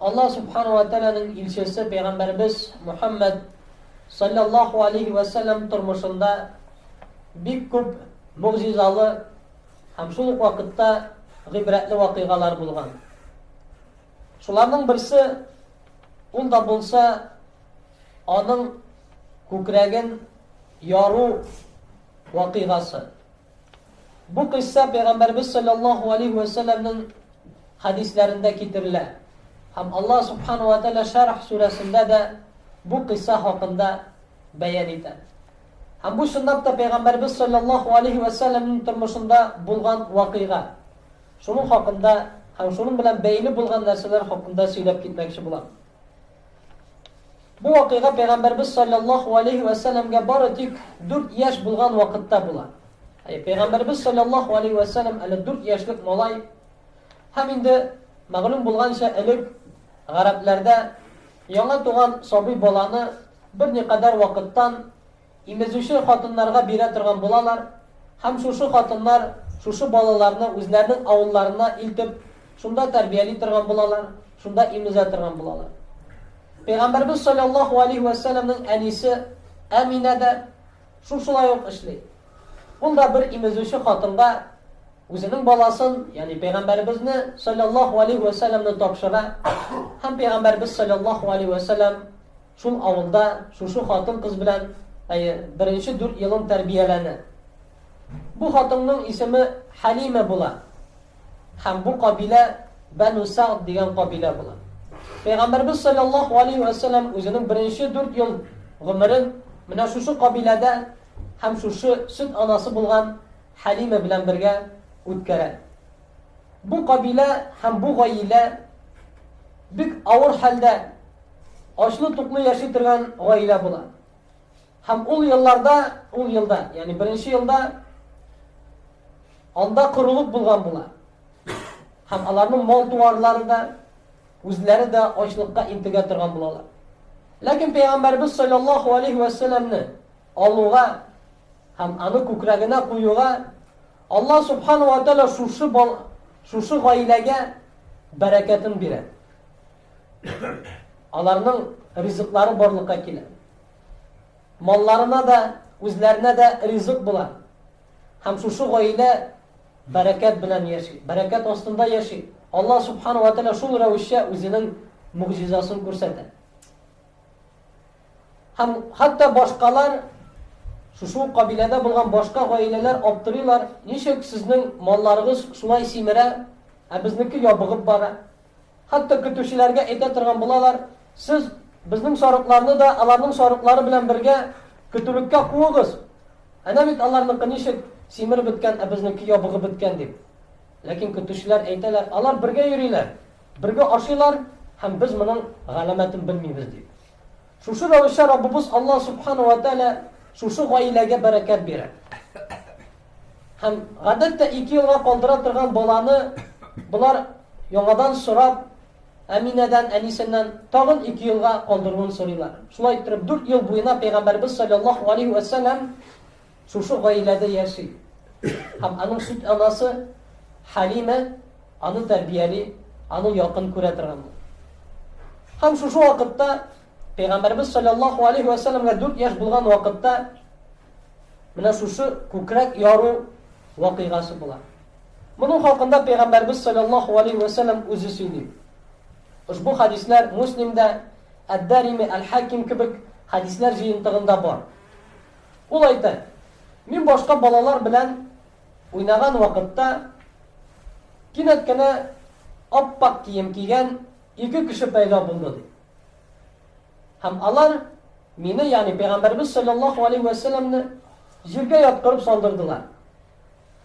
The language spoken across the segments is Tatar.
Allah subhanahu wa ta'alaның илчесе Пәйгамбәрбез Мухаммад саллаллаху алейхи ва саллям тормышында бик күп мугъҗизалы һәм шул ук вакытта гыйбрәтле вакыйгалар булган. Шуларның берсе ул да булса аның күкрәген яру вакыйгасы. Бу кыйсса Пәйгамбәрбез саллаллаху алейхи ва саллямның хадисләрендә китерелә. Һәм Аллаһ субхану ва тааля Шарх сүрәсендә дә бу кыйсса хакында бәян итә. Һәм бу чынлап та Пәйгамбәрбез саллаллаху алейхи ва саллямның тормышында булган вакыйга. Шуның хакында һәм шуның белән бәйле булган нәрсәләр хакында сөйләп китмәкче булам. Бу вакыйга Пәйгамбәрбез саллаллаху алейхи ва саллямга бары тик 4 яшь булган вакытта була. Пәйгамбәрбез саллаллаху алейхи ва саллям әле 4 яшьлек малай. Һәм инде мәгълүм булганча элек гарәпләрдә яңа туган сабый баланы берникадәр вакыттан имезүче хатыннарга бирә торган булалар. Һәм шушы хатыннар шушы балаларны үзләренең авылларына илтеп, шунда тәрбияли торган булалар, шунда имезә торган булалар. Пәйгамбәрбез саллаллаху алейхи ва саллямның әнисе Әминә дә шушылай ук эшли. Ул да бер имезүче хатынга үзенең баласын, ягъни Пәйгамбәрбезне саллаллаху алейхи ва саллямны тапшыра. Һәм Пәйгамбәрбез саллаллаху алейхи ва саллям шул авылда шушы хатын кыз белән беренче 4 елын тәрбияләнә. Бу хатынның исеме Халима була. Һәм бу кабилә Бану Саъд дигән кабилә була. Пәйгамбәрбез саллаллаху алейхи ва саллям үзенең беренче 4 ел гомерен менә шушы кабиләдә һәм шушы сөт анасы булган Халима белән бергә үткәрә. Бу кабилә һәм бу гаилә бик авыр хәлдә, ачлы-туклы яши торган гаилә була. Һәм ул елда, ягъни беренче елда анда корылык булган була. Һәм аларның мал-туарлары да, үзләре дә ачлыкка интегә торган булалар. Ләкин Пәйгамбәрбез саллаллаху алейхи ва саллямны алуга һәм аны күкрәгенә куюга Аллаһ субхану ва тааля шушы гаиләгә бәрәкәтен бирә. Аларның ризыклары барлыкка килә. Малларына да, үзләренә дә ризык була. Һәм шушы гаилә бәрәкәт белән яши, бәрәкәт астында яши. Аллаһ субхану ва тааля шул рәвешчә үзенең мугъҗизасын күрсәтә. Һәм хәтта башкалар, шушы кабиләдә булган башка гаиләләр аптырыйлар, ничек сезнең малларыгыз шулай симерә, ә безнеке ябыгып бара. Хәтта көтүчеләргә әйтә торган булалар, сез безнең сарыкларны да аларның сарыклары белән бергә көтүлеккә куыгыз. Әнә бит аларның ничек симереп беткән, ә безнеке ябыгып беткән дип. Ләкин көтүчеләр әйтәләр, алар бергә йөриләр, бергә ашыйлар, һәм без моның галәмәтен белмибез дип. Шушы рәвешчә Раббыбыз Аллаһ субхану ва тааля шушы гаиләгә бәрәкәт бирә. Һәм гадәттә 2 елга калдыра торган баланы булар яңадан сорап, Әминәдән, әнисеннән тагын 2 елга калдыруын сорыйлар. Шулай итеп 4 ел буена Пәйгамбәрбез саллаллаху алейхи ва саллям шушы гаиләдә яши. Һәм аның сөт анасы Халима аны тәрбияли, аны якын күрә торган. Һәм шушы вакытта Пәйгамбәрбез саллаллаху алейхи ва саллямга 4 яшь булган вакытта менә шушы күкрәк яру вакыйгасы була. Моның хакында Пәйгамбәрбез саллаллаху алейхи ва саллям үзе сөйли. Ушбу хадисләр Муслимдә, Әд-Дарими, Әл-Хаким кебек хадисләр җыентыгында бар. Ул әйтә: "Мин башка балалар белән уйнаган вакытта кинәт кенә аппак кием кигән 2 кеше пәйда булды." Һәм алар мине, ягъни Пәйгамбәрбез саллаллаху алейхи ва саллямны җиргә яткырып салдырдылар.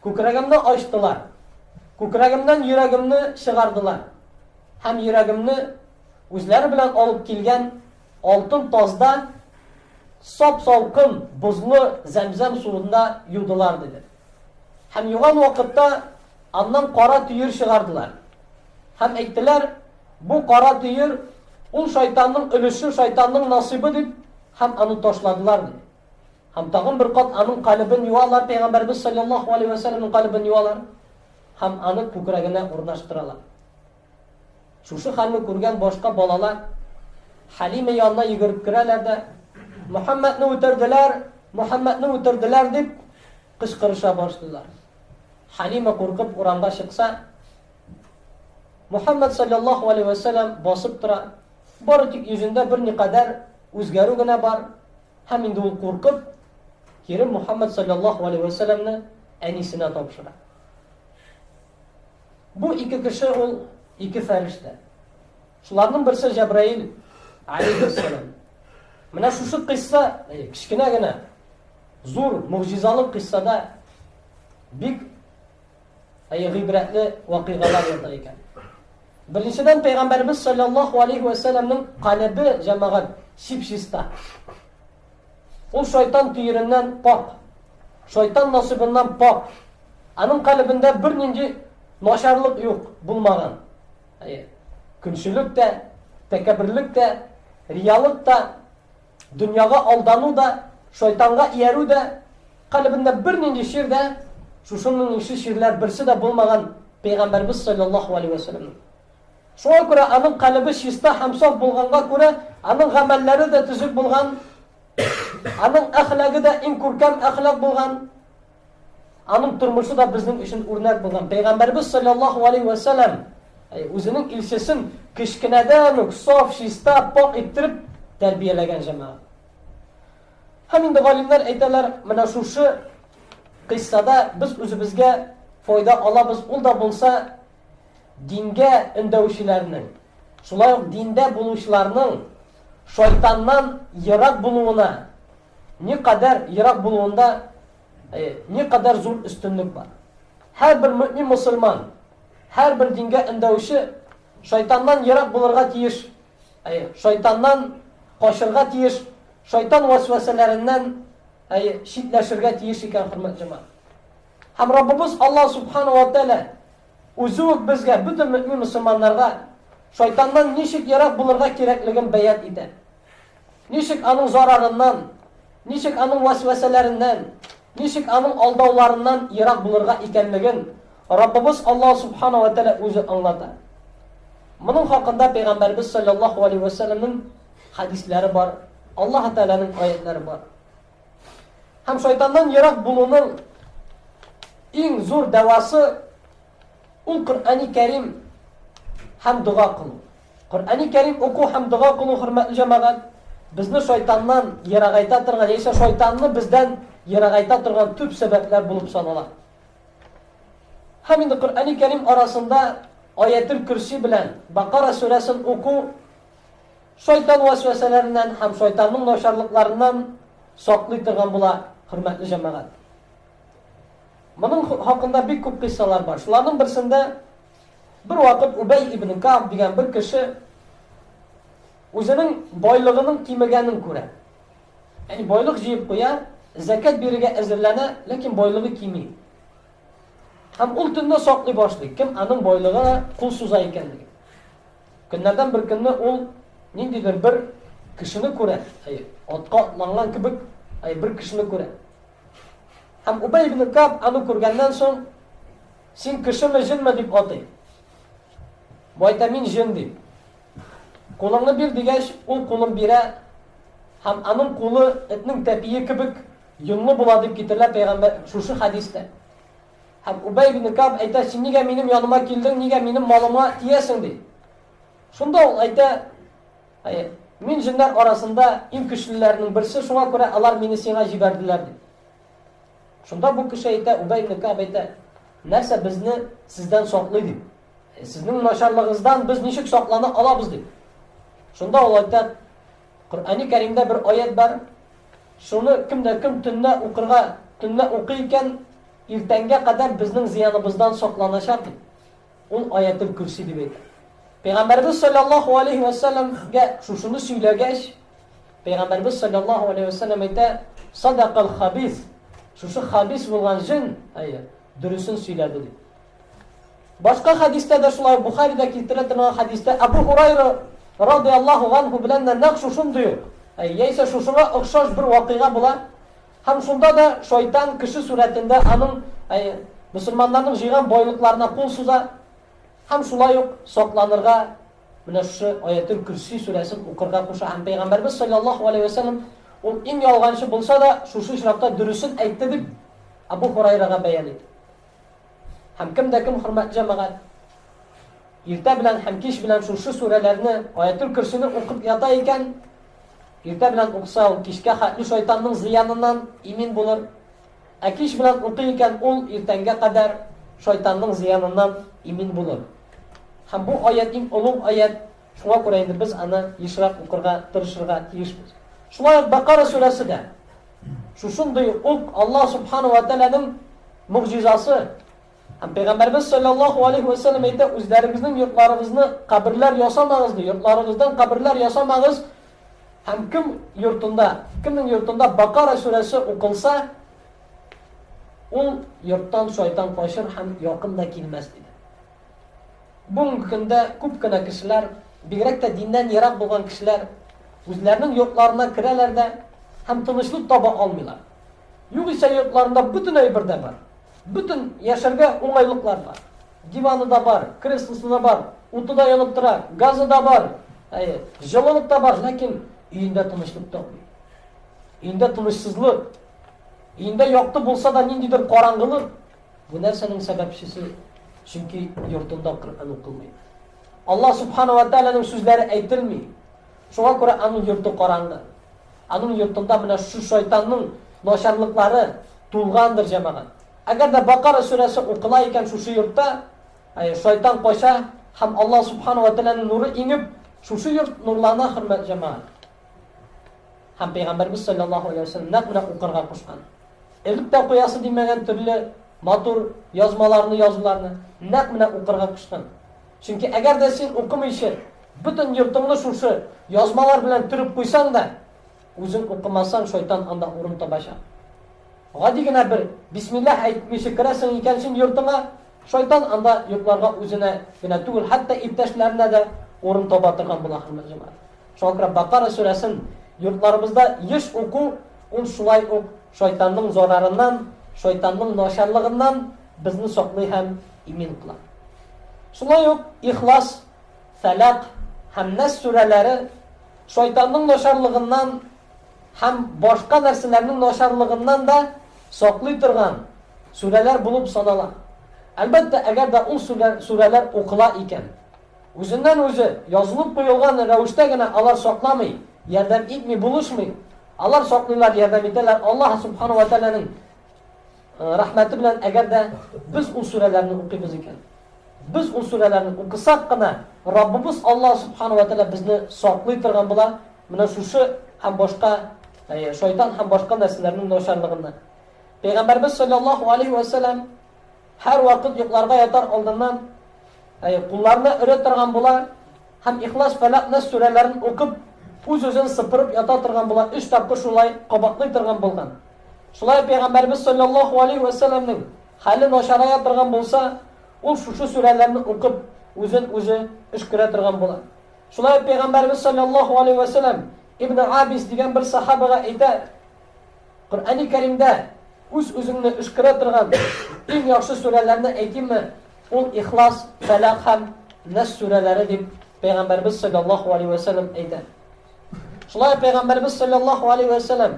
Күкрәгемне ачтылар. Күкрәгемнән йөрәгемне чыгардылар. Һәм йөрәгемне үзләре белән алып килгән алтын тазда сап-салкын бузлы Зәмзәм суында юдылар диде. Һәм юган вакытта аннан кара төер чыгардылар. Һәм әйттеләр, бу кара төер ул шайтанның өлеше, шайтанның насыбы дип, һәм аны ташладылар диде. Һәм тагын бер кат аның калыбын юалар, Пәйгамбәрбез саллаллаху алейхи ва саллямның калыбын юалар, һәм аны күкрәгенә урнаштыралар. Шушы хәлне күргән башка балалар Халима янына йөгереп керәләр дә Мөхәммәдне үтерделәр дип кычкырыша башлыйлар. Халима куркып урамга чыкса, Мөхәммәд саллаллаһу алейхи ва саллям басып тора. Бары тик йөзендә бер никадәр үзгәрү генә бар. Һәм инде ул куркып, кире Мөхәммәд саллаллаһу алейхи ва саллямны әнисенә тапшыра. Бу ике кеше ул ике фәрештә. Шуларның берсе Җәбраил алейхиссалам. Менә шушы кыйсса, кичкенә генә, зур, мугъҗизалы кыйссада бик гыйбрәтле вакыйгалар ята икән. Беренчедән Пәйгамбәрбез саллаллаһу алейхи ва саллямның калбы җәмәгать чип-чиста. Ул шайтан түйереннән пак, шайтан насыбыннан пак. Аның калбында бернинди начарлык юк, булмаган. Көнчелек тә, тәкәбберлек тә, риялык та, дөньяга алдану да, шайтанга иярү дә, калбында бернинди шир дә, шушының ише ширләр берсе дә булмаган Пәйгамбәрбез саллаллаһу алейхи ва саллям. Шуңа күрә аның калбы чиста һәм саф булганга күрә, аның гамәлләре дә төзек булган, аның әхлагы да иң күркәм әхлак булган, аның тормышы да безнең өчен үрнәк булган. Пәйгамбәрбез саллаллаһу алейхи ва саллям үзенең илчесен кечкенәдән үк саф, чиста, пак иттереп тәрбияләгән җәмәгать. Һәм инде галимнәр әйтәләр, менә шушы кыйссада без үзебезгә файда алабыз. Ул да булса дингә өндәүчеләрнең, шулай ук диндә булучыларның шайтаннан ерак булуына, никадәр ерак булуында никадәр зур өстенлек бар. Һәрбер мөэмин мусульман, һәрбер дингә өндәүче шайтаннан ерак булырга тиеш, шайтаннан качырга тиеш, шайтан васвасәләреннән читләшергә тиеш икән, хөрмәтле җәмәгать. Һәм Раббыбыз Аллаһ субханаһу ва тааля үзе үк безгә, бөтен мөэмин мусульманнарга шайтаннан ничек ерак булырга кирәклеген бәян итә. Ничек аның зарарыннан, ничек аның васвасәләреннән, ничек аның алдауларыннан ерак булырга икәнлеген Раббыбыз Аллаһ субханаһу ва тааля үзе аңлата. Моның хакында Пәйгамбәрбез саллаллаһу алейхи ва саллямның хадисләре бар, Аллаһ Тәгаләнең аятлары бар. Һәм шайтаннан ерак булуның иң зур дәвасы ул Коръәни Кәрим һәм дуга кылу. Коръәни Кәрим уку һәм дуга кылу, хөрмәтле җәмәгать, безне шайтаннан ерагайта торган, яисә шайтанны бездән ерагайта торган төп сәбәпләр булып санала. Һәм инде Коръәни Кәрим арасында Аятул Курси белән Бакара сүрәсен уку шайтан васвасәләреннән һәм шайтанның начарлыкларыннан саклый торган була, хөрмәтле җәмәгать. Моның хакында бик күп кыйссалар бар. Шуларның берсендә бер вакыт Убай ибн Кааб дигән бер кеше үзенең байлыгының кимегәнен күрә. Яни байлык җыеп куя, закат бирергә әзерләнә, ләкин байлыгы кими. Һәм ул төнне саклый башлый, кем аның байлыгына кул суза икәнлеген. Көннәрдән бер көнне ул ниндидер бер кешене күрә, атка атланган кебек, бер кешене күрә. Һәм Убай ибн Кааб аны күргәннән соң, син кешеме, җинме дип атый. Бу әйтә, мин җин дип. Кулыңны бир дигәч, ул кулын бирә, һәм аның кулы этнең тәпие кебек йонлы була дип китерелә Пәйгамбәр шушы хадистә. Һәм Убай ибн Кааб әйтә, син нигә минем яныма килдең, нигә минем малыма тиясең ди. Шунда ул әйтә, мин җиннәр арасында иң көчлеләрнең берсе, шуңа күрә алар мине сиңа җибәрделәр ди. Шунда бу кеше әйтә, Убай ибн Кааб әйтә, нәрсә безне сездән саклый дип. Сезнең начарлыгыздан без ничек саклана алабыз дип. Шунда ул әйтә, Коръәни Кәримдә бер аят бар. Шуны кемдә кем төнне укырга, төнне укый икән, иртәнгә кадәр безнең зыяныбыздан сакланачак дип. Ул Аятул Курси дип әйтә. Пәйгамбәрбез саллаллаһу алейхи ва саллямга шушыны сөйләгәч, Пәйгамбәрбез саллаллаһу алейхи ва саллям әйтә, садақал хабис. Шушы хабис булган җин, дөресен сөйләде дип. Башка хадистә дә шулай, Бухаридә китерә торган хадистә Абу Хурайра радиллаһу анһу белән нәкъ шушындый. Яисә шушыга охшаш бер вакыйга була. Һәм шунда да шайтан кеше сурәтендә аның мусульманнарның җыйган байлыкларына кул суза. Һәм шулай ук сакланырга менә шушы Аятул Курси сүрәсен укырга куша. Һәм Пәйгамбәрбез саллаллаһу алейхи ва саллям ул иң ялганчы булса да шушы очракта дөресен әйтте дип Абу Хурайрага бәян итә. Һәм кемдә кем хөрмәт җәмәгать иртә белән һәм кич белән шушы сүрәләрне Аятул Курсине укып ята икән, иртә белән укса ул кичкә хәтле шайтанның зыяныннан имин булыр. Ә кич белән укый икән ул иртәнгә кадәр шайтанның зыяныннан имин булыр. Һәм бу аят иң улуг аят. Шуңа күрә инде без аны ешрак укырга тырышырга тиешбез. Шулай ук Бакара сүрәсе дә шушындый ук Аллаһ субхану ва тааляның мугъҗизасы. Һәм Пәйгамбәрбез саллаллаһу алейхи ва саллям әйтә, үзләрегезнең йортларыгызны каберләр ясамагыз ди, йортларыгыздан каберләр ясамагыз. Һәм кемнең йортында Бакара сүрәсе укылса, ул йорттан шайтан качыр һәм якын да килмәс диде. Бүгенге көндә күп кенә кешеләр, бигрәк тә диннән ерак булган кешеләр, үзләренең йортларына керәләр дә һәм тынычлык таба алмыйлар. Югыйсә йортларында бөтен әйбер дә бар. Бөтен яшәргә уңайлыклар бар. Диваны да бар, креслосы да бар, уты да янып тора, газы да бар, җылылык та бар, ләкин өендә тынычлык тапмый. Өендә тынычсызлык, өендә якты булса да ниндидер караңгылык. Бу нәрсәнең сәбәпчесе? Чөнки йортында Коръән укылмый. Аллаһ субхану ва тааляның сүзләре әйтелми. Шуңа күрә аның йорты караңгы. Аның йортында менә шу шайтанның начарлыклары тулгандыр җәмәгать. Әгәр дә Бакара сүрәсе укыла икән шушы йортта, шайтан кача һәм Аллаһ субхану ва тааляның нуры иңеп, шушы йорт нурлана, хөрмәт җәмәгать. Һәм Пәйгамбәрбез саллаллаһу алейхи ва саллям нәкъ менә укырга кушкан. Электә куясы димәгән төрле матур язмаларны, язуларны нәкъ менә укырга кушкан. Чөнки әгәр дә син укымыйчы, бөтен йортыңны шушы язмалар белән төреп куйсаң да, үзең укымасаң, шайтан анда урын табачак. Гади генә бер бисмиллаһ әйтмичә керәсең икән син йортыңа, шайтан анда йортларга үзенә генә түгел, хәтта иптәшләренә дә урын таба торган була, хөрмәт җәмәгать. Шуңа күрә Бакара сүрәсен йортларыбызда еш уку, ул шулай ук шайтанның зарарыннан, шайтанның начарлыгыннан безне саклый һәм имин кыла. Шулай ук Ихлас, Фәләк һәм Нас сүрәләре шайтанның начарлыгыннан һәм башка нәрсәләрнең начарлыгыннан да саклый торган сүрәләр булып санала. Әлбәттә, әгәр дә ул сүрәләр укыла икән, үзеннән үзе язылып куелган рәвештә генә алар сакламый, ярдәм итми, булышмый. Алар саклыйлар, ярдәм итәләр Аллаһ субхану ва тааляның рәхмәте белән. Әгәр дә без ул сүрәләрне укыйбыз икән, biz ул сүрәләрне укысак кына, Раббыбыз Аллаһ субхану ва тааля безне саклый торган була, менә шушы һәм башка шайтан һәм башка нәрсәләрнең начарлыгыннан. Пәйгамбәрбез саллаллаһу алейхи ва саллям һәр вакыт йокларга ятар алдыннан кулларны өрә торган була һәм Ихлас, Фәләк, Нас сүрәләрен укып, үз-үзен сыпырып ята торган була, 3 тапкыр шулай кабатлый торган булган. Шулай Пәйгамбәрбез саллаллаһу алейхи ва саллямның хәле начарая торган булса, ул шушы сүрәләрне укып, үзен үзе эшкәрә торган була. Шулай Пәйгамбәрбез саллаллаһу алейхи ва саллям Ибн Абис дигән бер сахабага әйтә, Коръәни Кәримдә үз-үзеңне эшкәрә торган иң яхшы сүрәләрне әйтимме? Ул Ихлас, Фәләк һәм Нас сүрәләре дип Пәйгамбәрбез саллаллаһу алейхи ва саллям әйтә. Шулай Пәйгамбәрбез саллаллаһу алейхи ва саллям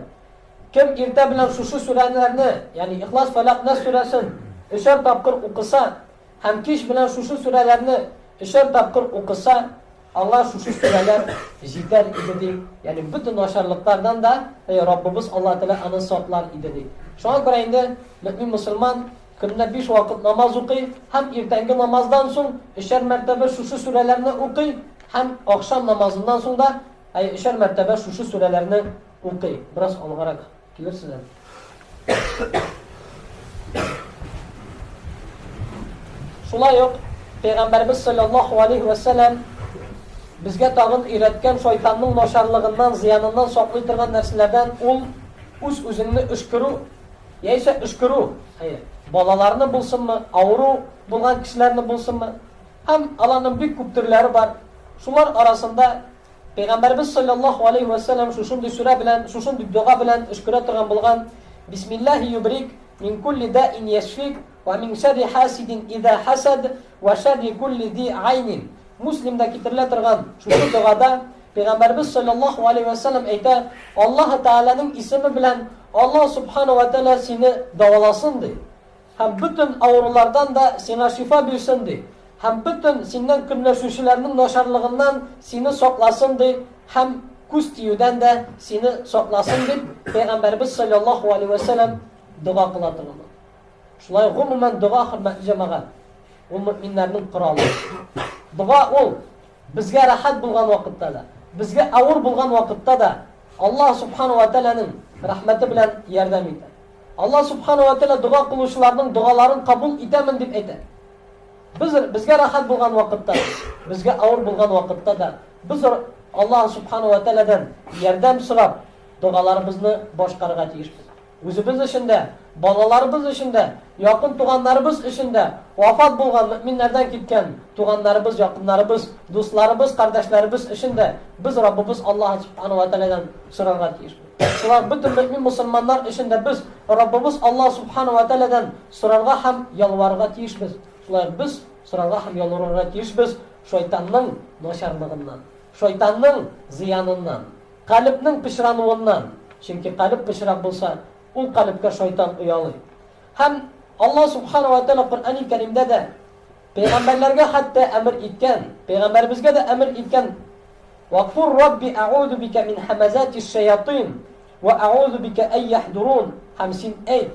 кем иртә белән шушы сүрәләрне, ягъни Ихлас, Фәләк, Нас сүрәсен 3 тапкыр укыса һәм кич белән шушы сүрәләрне 3 тапкыр укыса, аңа шушы сүрәләр җитәр иде ди. Ягъни бөтен начарлыклардан да Раббыбыз Аллаһ Тәала аны саклар иде ди. Шуңа күрә инде мөэмин мөселман көненә 5 вакыт намаз укый һәм иртәнге намаздан соң 3 мәртәбә шушы сүрәләрне укый һәм ахшам намазыннан соң да 3 мәртәбә шушы сүрәләрне укый. Бераз алгарак килерсезләр. Шулай ук Пәйгамбәрбез саллаллаһу алейхи ва саллям безгә тагын өйрәткән шайтанның начарлыгыннан, зыяныннан саклый торган нәрсәләрдән ул үз-үзеңне эшкерү, яисә эшкерү, балаларны булсынмы, авыру булган кешеләрне булсынмы, һәм аларның бик күп төрләре бар. Шулар арасында Пәйгамбәрбез саллаллаһу алейхи ва саллям шушындый сүрә белән, шушындый дуга белән эшкерә торган булган: Бисмиллаһи юбрик мин кулли даин яшфик ва мин шарри хасидин иза хасад ва шарри кулли ди айнин Müslim'de kitirile торган şu duada Peygamberimiz sallallahu aleyhi ve sellem әйтә, Allah Teala'nın ismi bilen Allah subhanahu ve teala seni davalasın di. Hem bütün ağrılardan da sana şifa bilsin di. Hem bütün senden kırnaşuşlarının naşarlığından seni saklasın di. Hem kustiyudan da seni saklasın di. Peygamberimiz sallallahu aleyhi ve sellem dua kılatırlar. Şulay gumumen dua hürmetli cemaat. O müminlerin kralı. Dua ol. Bizge rahat bulgan vakitte da, bizge ağır bulgan vakitte da Allah subhanahu ve teala'nın rahmeti bilen yardım eder. Allah subhanahu ve teala dua kılışlarının dualarını kabul edemin dip eder. Bizge rahat bulgan vakitte, bizge ağır bulgan vakitte da biz Allah subhanahu ve teala'dan yardım sırap dualarımızı boşkarıga tiyişmiz. Özümüz içinde, balalarımız içinde, yakın tuğanlarımız içinde, vafat bulgan müminlerden gitken tuğanlarımız, yakınlarımız, dostlarımız, kardeşlerimiz içinde biz Rabbimiz Allah subhanahu ve teala'dan sorarga tiyişmiz. Şular bütün mümin Müslümanlar içinde biz Rabbimiz Allah subhanahu ve teala'dan sorarga hem yalvarga tiyişmiz. Şular biz sorarga hem yalvarga tiyişmiz. Şeytanın naşarlığından, şeytanın ziyanından, kalbinin pişranlığından. Çünkü kalp pişrak bulsa o kalpke şeytan uyalır. Hem Allah subhanahu ve teala Kur'an-ı Kerim'de de peygamberlerge hatta emir etken, peygamberimizge de emir etken وَقُلْ رَبِّ اَعُوذُ بِكَ مِنْ حَمَزَاتِ الشَّيَاطِينَ وَاَعُوذُ بِكَ اَنْ يَحْدُرُونَ Hem sin ey,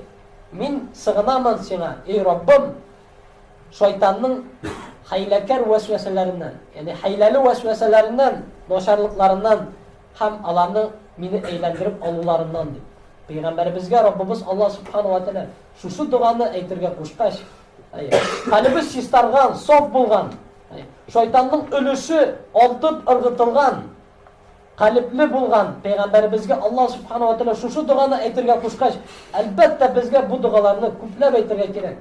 min sığınamam sana, ey Rabbim, şeytanın haylakar vesveselerinden, yani haylalı vesveselerinden, naşarlıklarından, hem alanı meni eğlendirip alılarından deyip. Peygamberimizge Rabbimiz Allah subhanahu ve teala şu duanı aytırga koşkaş. Kalbi sistargan, sof bulgan, şeytanın ölüşü altıp ırgıtılgan, kalipli bulgan Peygamberimizge Allah subhanahu ve teala şu duanı aytırga koşkaş. Elbette bizge bu dualarını küplep aytırga gerek.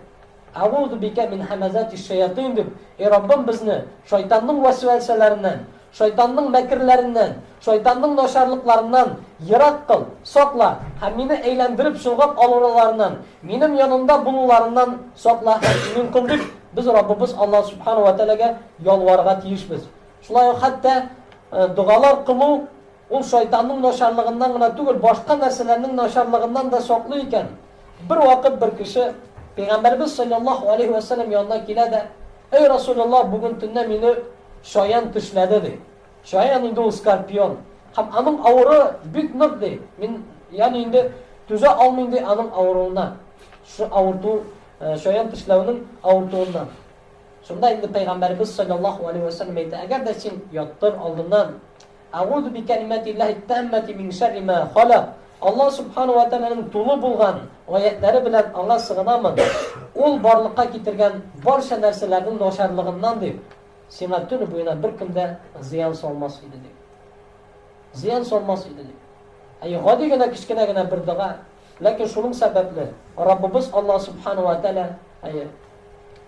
A'udhu bike min hamazati şeyatin deyip, ey Rabbim bizni şeytanın vesveselerinden, şeytanın mekirlerinden, şeytanın naşarlıklarından yırak kıl, sokla, hem meni eğlendirip şılgap alırlarından, benim yanımda bulurlarından sokla, hem mümkün deyip, biz Rabbimiz Allah subhanahu ve teala'ga yalvarga tiyişmiz. Şulay hatta dualar kılı, o şeytanın naşarlığından gına tügül, başka nesnelerinin naşarlığından da soklu iken, bir vakit bir kişi, Peygamberimiz sallallahu aleyhi ve sellem yanına kile de, ey Resulullah bugün tünne meni şayan tışladı de. Şayan indi o skorpion. Hem anın avru bitmir de. Yani indi tüze almayın de anın avruğundan. Şu avurduğu, şayan tışlavının avurduğundan. Şunda indi Peygamberimiz sallallahu aleyhi ve sellem eydi. Eğer de sen yattır aldığından A'udhu bi kelimatillahi tammati min şerri ma khalaq. Allah subhanahu ve teala'nın tulu bulgan ayetleri bilen Allah sığınamın. Ol barlıkka getirgen barşa nerselerinin naşarlığından deyip sana tünü boyuna bir kimde ziyan solmaz idi deyip. Ziyan solmaz idi deyip. Gadigine kişkinegine bir dua. Lakin şunun sebepli Rabbimiz Allah subhanahu ve teala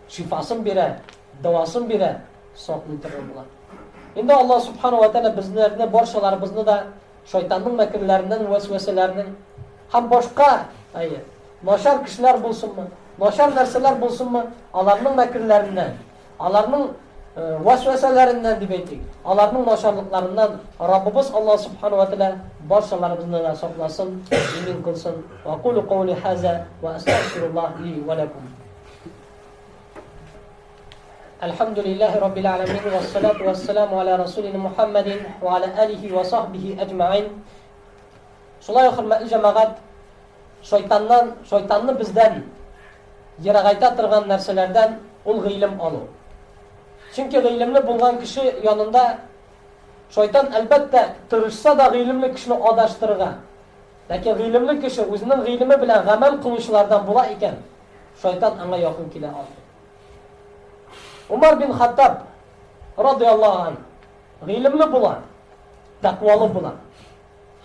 şifasın bire, davasın bire saklıtırırlar. Şimdi Allah subhanahu ve teala bizlerini, barşalarımızını da şeytanın mekirlerinden, vesveselerinden hem başka naşar kişiler bulsun mu, naşar nerseler bulsun mu, alarının mekirlerinden, alarının vesveselerinden dibeytik, alarının naşarlıklarından Rabbimiz Allah subhanahu ve teala başkalarımızdan da saklasın, emin kılsın. Ve kulu kavli haza ve estağfirullah li ve lekum. Elhamdülillahi Rabbil alemin ve salatu ve selamu ala Resulina Muhammedin ve ala alihi ve sahbihi ecma'in. Şulay hürmetli cemaat, şeytanını bizden yıragayta tırgan nerselerden ol gıylim alı. Çünkü gıylimli bulgan kişi yanında şeytan elbette tırışsa da gıylimli kişini adaştırga. Lakin gıylimli kişi özünün gıylimi bilen gamel kılışlardan bula iken şeytan ona yakın kile aldı. Umar bin Hattab radıyallahu anh gıylimli bulan, takvalı bulan.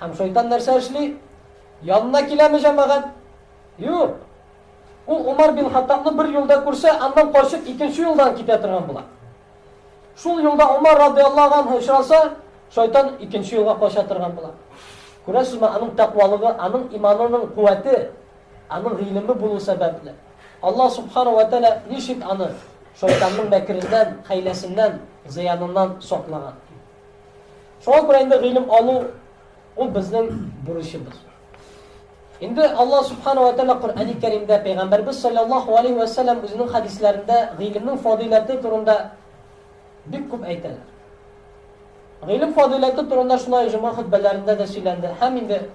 Hem şeytan nerse işli? Yanına kilemi cemaat? Yok. O Umar bin Hattab'ını bir yolda kursa ondan koşup ikinci yoldan gidetirgen bulan. Şul yolda Umar radıyallahu anh hışrasa şeytan ikinci yolga koşatırgan bulan. Görəsiz mi? Onun takvalığı, onun imanının kuvveti, onun gıylimi bulu sebeple. Allah subhanahu ve teala nişit anı шайтанның мәкереннән, хәйләсеннән, зыяныннан сакланган. Шуңа күрә инде гыйлем алу ул безнең бурычыбыз. Инде Аллаһ Субханаһу ва Тааля Куръани Кәримдә Пәйгамбәрбез саллаллаһу алейхи ва саллям үзенең хадисләрендә гыйлемнең фадилаты турында бик күп әйтәләр. Гыйлем фадилаты турында шулай җума хутбәләрендә дә сөйләнде. Һәм инде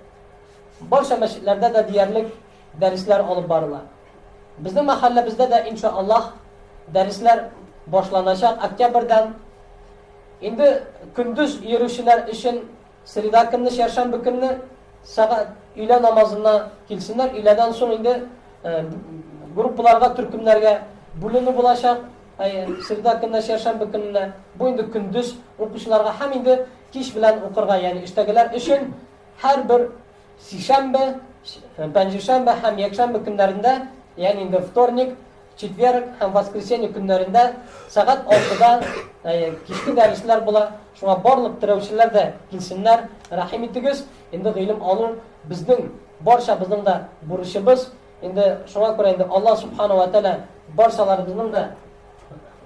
барча мәчетләрдә дә диярлек дәресләр алып барыла. Безнең мәхәлләбездә дә иншааллаһ дәресләр башланачак октябрьдән. Инде көндүз йөрүчеләр өчен среда көнне, чәршәмбе көнне сәгать өйлә намазына килсеннәр. Өйләдән соң инде группаларга, төркемнәргә бүленү булачак. Среда көнне, чәршәмбе көнне бу инде көндүз укучыларга һәм инде кич белән укырга, ягъни эштәгеләр өчен һәрбер сишәмбе, пәнҗешәмбе һәм якшәмбе көннәрендә, ягъни инде вторник, четверг һәм воскресенье көннәрендә сәгать 6-да кичке дәресләр була. Шуңа барлык терәүчеләр дә килсеннәр, рәхим итегез. Инде гыйлем алу безнең барчабызның да бурычыбыз. Инде шуңа күрә инде Аллаһ Субханаһу ва Тааля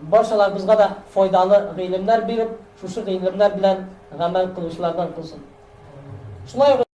барчаларыбызга да файдалы гыйлемнәр биреп, шушы гыйлемнәр белән гамәл кылучылардан кылсын. Шулай